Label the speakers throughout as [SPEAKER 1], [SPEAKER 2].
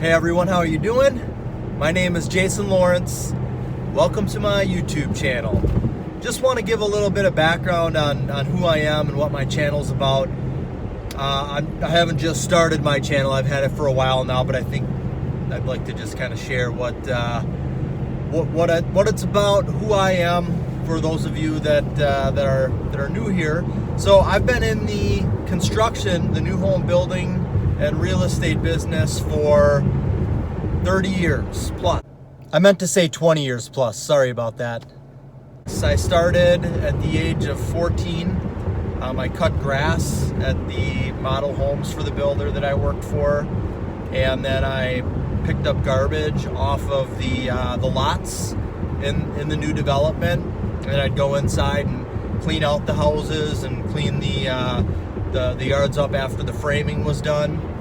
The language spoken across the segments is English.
[SPEAKER 1] Hey everyone, how are you doing? My name is Jason Lawrence. Welcome to my YouTube channel. Just want to give a little bit of background on who I am and what my channel's about. I haven't just started my channel, I've had it for a while now, but I think I'd like to just kind of share what it's about, who I am, for those of you that are new here. So I've been in the construction, the new home building and real estate business for 30 years plus. I meant to say 20 years plus, sorry about that. I started at the age of 14. I cut grass at the model homes for the builder that I worked for, and then I picked up garbage off of the lots in the new development, and I'd go inside and clean out the houses and clean the yards up after the framing was done.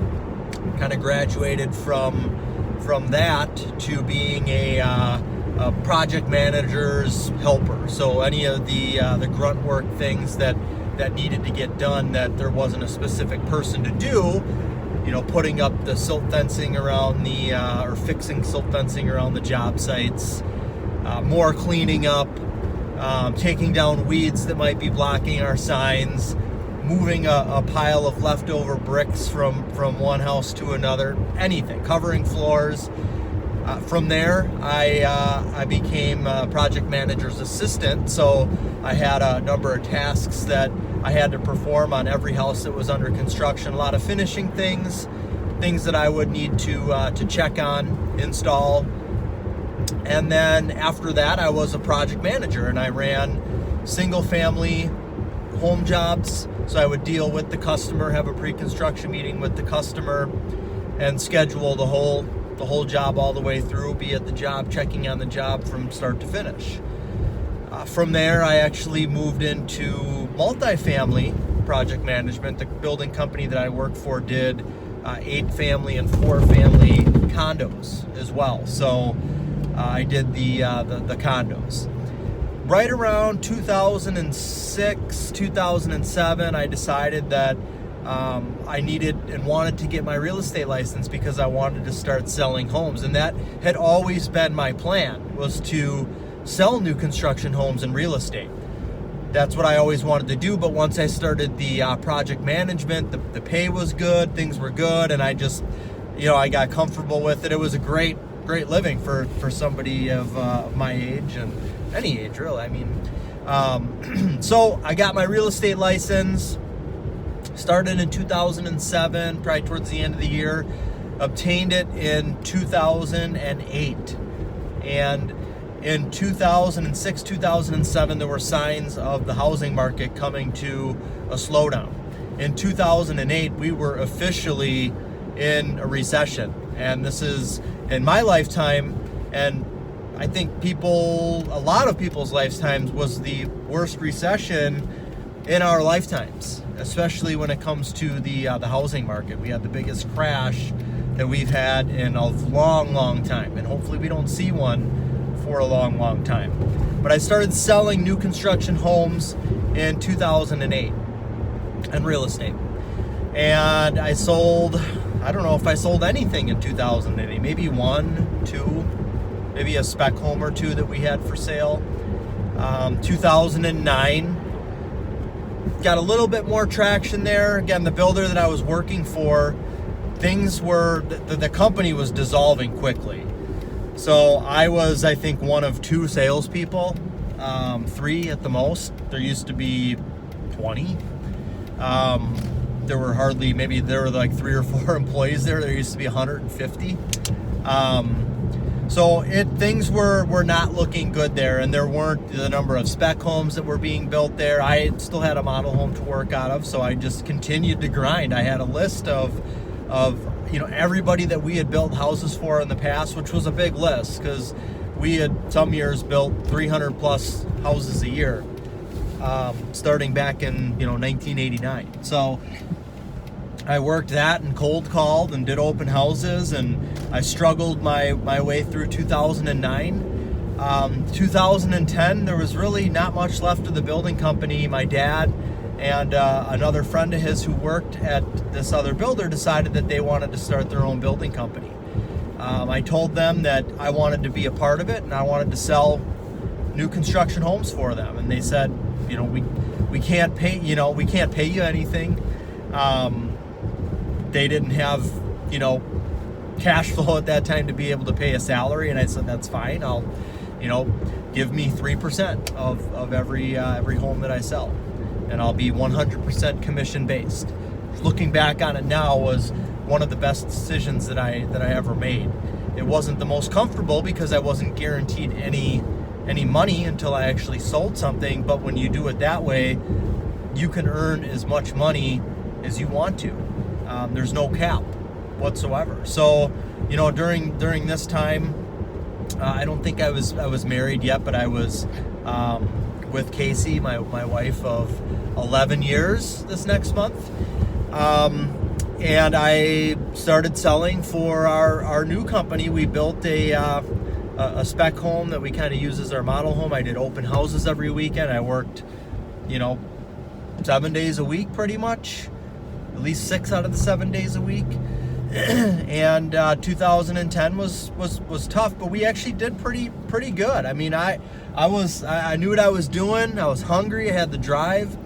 [SPEAKER 1] Kind of graduated from that to being a project manager's helper. So any of the grunt work things that needed to get done that there wasn't a specific person to do, putting up the silt fencing around or fixing silt fencing around the job sites, more cleaning up, taking down weeds that might be blocking our signs, moving a pile of leftover bricks from one house to another, anything, covering floors. From there, I became a project manager's assistant, so I had a number of tasks that I had to perform on every house that was under construction. A lot of finishing things that I would need to check on, install. And then after that, I was a project manager, and I ran single-family home jobs. So I would deal with the customer, have a pre-construction meeting with the customer, and schedule the whole job all the way through, be at the job, checking on the job from start to finish. From there, I actually moved into multifamily project management. The building company that I worked for did 8-family and 4-family condos as well. So I did the condos. Right around 2006, 2007, I decided that I needed and wanted to get my real estate license because I wanted to start selling homes. And that had always been my plan, was to sell new construction homes and real estate. That's what I always wanted to do. But once I started the project management, the pay was good, things were good, and I just, I got comfortable with it. It was a great living for somebody of my age and any age, really. I mean, so I got my real estate license. Started in 2007, probably towards the end of the year. Obtained it in 2008. And in 2006, 2007, there were signs of the housing market coming to a slowdown. In 2008, we were officially in a recession. And this is, in my lifetime, and I think a lot of people's lifetimes, was the worst recession in our lifetimes, especially when it comes to the housing market. We had the biggest crash that we've had in a long time, and hopefully we don't see one for a long time. But I started selling new construction homes in 2008 and real estate. And I sold, I don't know if I sold anything in 2008, maybe 1, 2, maybe a spec home or two that we had for sale. 2009, got a little bit more traction there. Again, the builder that I was working for, the company was dissolving quickly. So I was, I think, one of 2 salespeople, 3 at the most. There used to be 20. There were like 3 or 4 employees there. There used to be 150. So things were not looking good there, and there weren't the number of spec homes that were being built there. I still had a model home to work out of, so I just continued to grind. I had a list of everybody that we had built houses for in the past, which was a big list because we had some years built 300 plus houses a year, starting back in 1989. So I worked that and cold called and did open houses, and I struggled my way through 2009. 2010, there was really not much left of the building company. My dad and another friend of his who worked at this other builder decided that they wanted to start their own building company. I told them that I wanted to be a part of it and I wanted to sell new construction homes for them. And they said, we can't pay, we can't pay you anything. They didn't have, cash flow at that time to be able to pay a salary. And I said, that's fine. I'll, give me 3% of every home that I sell. And I'll be 100% commission based. Looking back on it now was one of the best decisions that I ever made. It wasn't the most comfortable because I wasn't guaranteed any money until I actually sold something. But when you do it that way, you can earn as much money as you want to. There's no cap whatsoever. So, during this time, I don't think I was married yet, but I was with Casey, my wife of 11 years this next month. And I started selling for our new company. We built a spec home that we kind of use as our model home. I did open houses every weekend. I worked, 7 days a week pretty much, at least 6 out of the 7 days a week. And 2010 was tough, but we actually did pretty good. I mean, I knew what I was doing. I was hungry. I had the drive.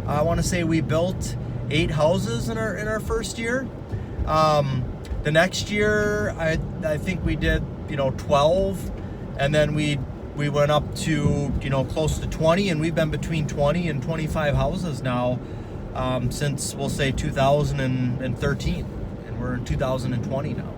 [SPEAKER 1] I want to say we built 8 houses in our first year. The next year, I think we did 12, and then we went up to close to 20, and we've been between 20 and 25 houses now since, we'll say, 2013, and we're in 2020 now.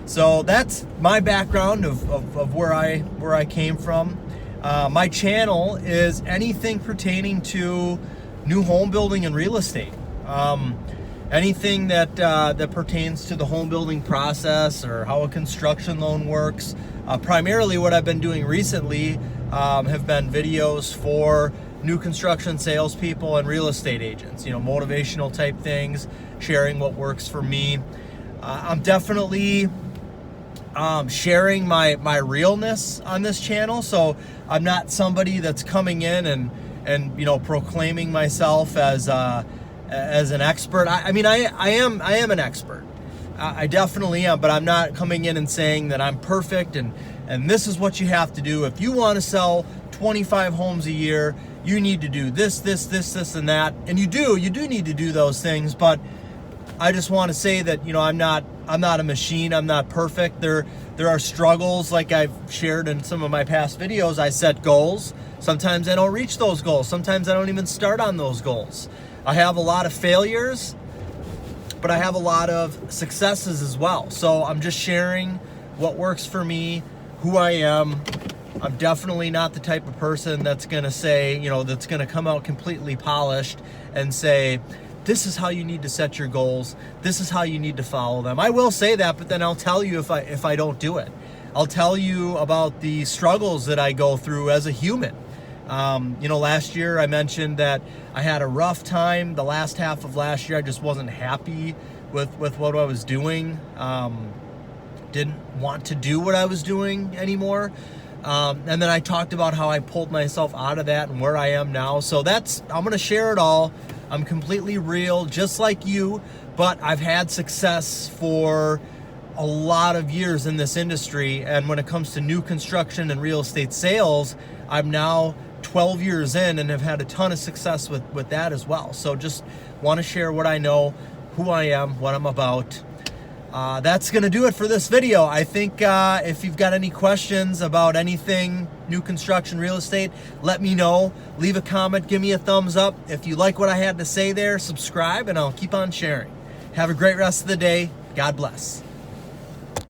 [SPEAKER 1] So that's my background of where I came from. My channel is anything pertaining to new home building and real estate. Anything that pertains to the home building process or how a construction loan works. Primarily what I've been doing recently have been videos for new construction salespeople and real estate agents, motivational type things, sharing what works for me. I'm definitely sharing my realness on this channel. So I'm not somebody that's coming in and proclaiming myself as an expert. I am an expert. I definitely am, but I'm not coming in and saying that I'm perfect and this is what you have to do. If you want to sell 25 homes a year, you need to do this, and that. And you do need to do those things, but I just want to say that, I'm not a machine. I'm not perfect. There are struggles, like I've shared in some of my past videos. I set goals. Sometimes I don't reach those goals. Sometimes I don't even start on those goals. I have a lot of failures, but I have a lot of successes as well. So I'm just sharing what works for me, who I am. I'm definitely not the type of person that's going to say, that's going to come out completely polished and say, this is how you need to set your goals. This is how you need to follow them. I will say that, but then I'll tell you if I don't do it. I'll tell you about the struggles that I go through as a human. Last year I mentioned that I had a rough time. The last half of last year, I just wasn't happy with what I was doing. Didn't want to do what I was doing anymore. And then I talked about how I pulled myself out of that and where I am now. So I'm going to share it all. I'm completely real, just like you, but I've had success for a lot of years in this industry. And when it comes to new construction and real estate sales, I'm now 12 years in and have had a ton of success with that as well. So just want to share what I know, who I am, what I'm about. That's going to do it for this video. I think if you've got any questions about anything new construction real estate, let me know. Leave a comment, give me a thumbs up. If you like what I had to say there, subscribe, and I'll keep on sharing. Have a great rest of the day. God bless.